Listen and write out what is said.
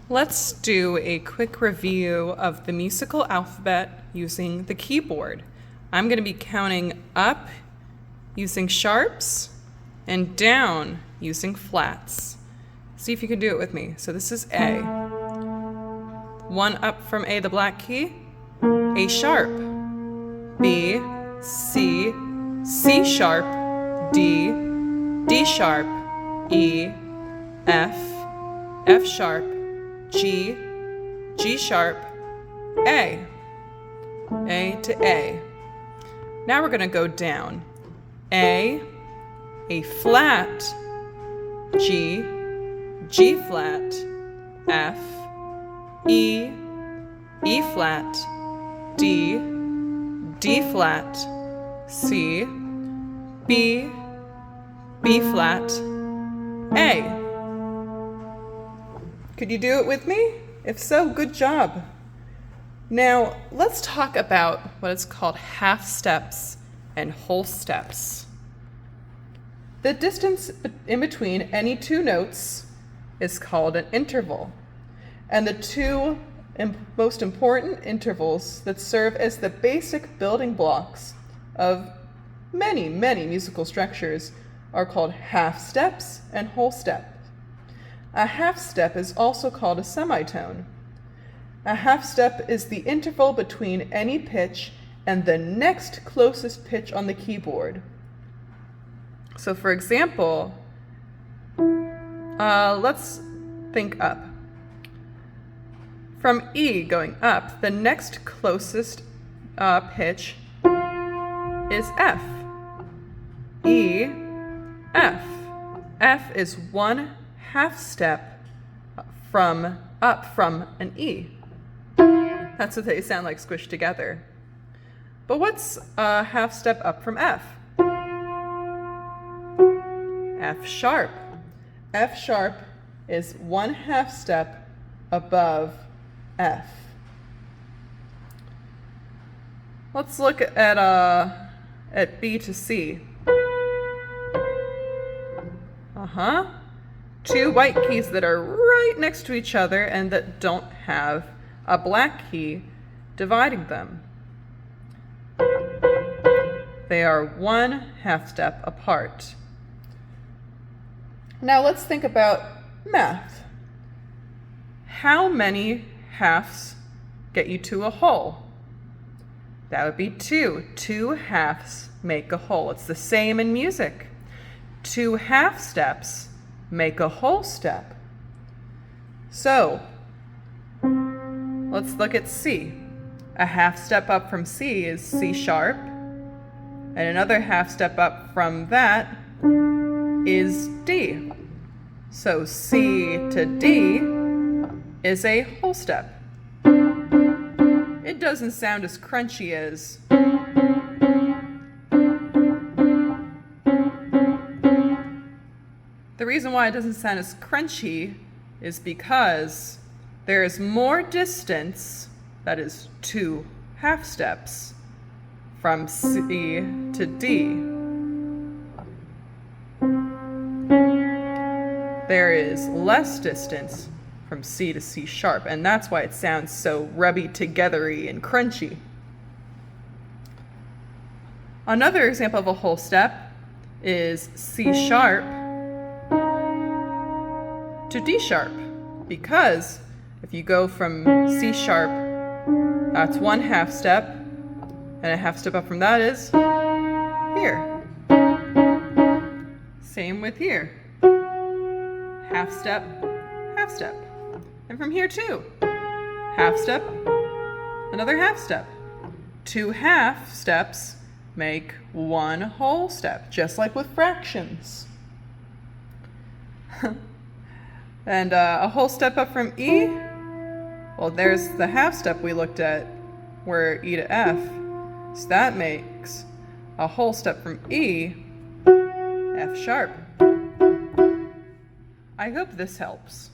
Let's do a quick review of the musical alphabet using the keyboard. I'm going to be counting up using sharps and down using flats. See if you can do it with me. So this is A. One up from A, the black key, A sharp, B, C, C sharp, D, D sharp, E, F, F sharp, G, G sharp, A to A. Now we're going to go down. A flat, G, G flat, F, E, E flat, D, D flat, C, B, B flat, A. Could you do it with me? If so, good job. Now, let's talk about what is called half steps and whole steps. The distance in between any two notes is called an interval. And the two most important intervals that serve as the basic building blocks of many, many musical structures are called half steps and whole steps. A half step is also called a semitone. A half step is the interval between any pitch and the next closest pitch on the keyboard. So for example, let's think up. From E going up, the next closest pitch is F. E, F. F is one half step up from an E. That's what they sound like squished together. But what's a half step up from F? F sharp. F sharp is one half step above F. Let's look at B to C. Two white keys that are right next to each other and that don't have a black key dividing them. They are one half step apart. Now let's think about math. How many halves get you to a whole? That would be two. Two halves make a whole. It's the same in music. Two half steps make a whole step. So, let's look at C. A half step up from C is C sharp, and another half step up from that is D. So C to D is a whole step. It doesn't sound as crunchy as the reason why it doesn't sound as crunchy is because there is more distance, that is two half steps, from C to D. There is less distance from C to C sharp, and that's why it sounds so rubby togethery and crunchy. Another example of a whole step is C sharp to D sharp, because if you go from C sharp, that's one half step, and a half step up from that is here. Same with here. Half step, half step. And from here too. Half step, another half step. Two half steps make one whole step, just like with fractions. And a whole step up from E, well, there's the half step we looked at, where E to F. So that makes a whole step from E, F sharp. I hope this helps.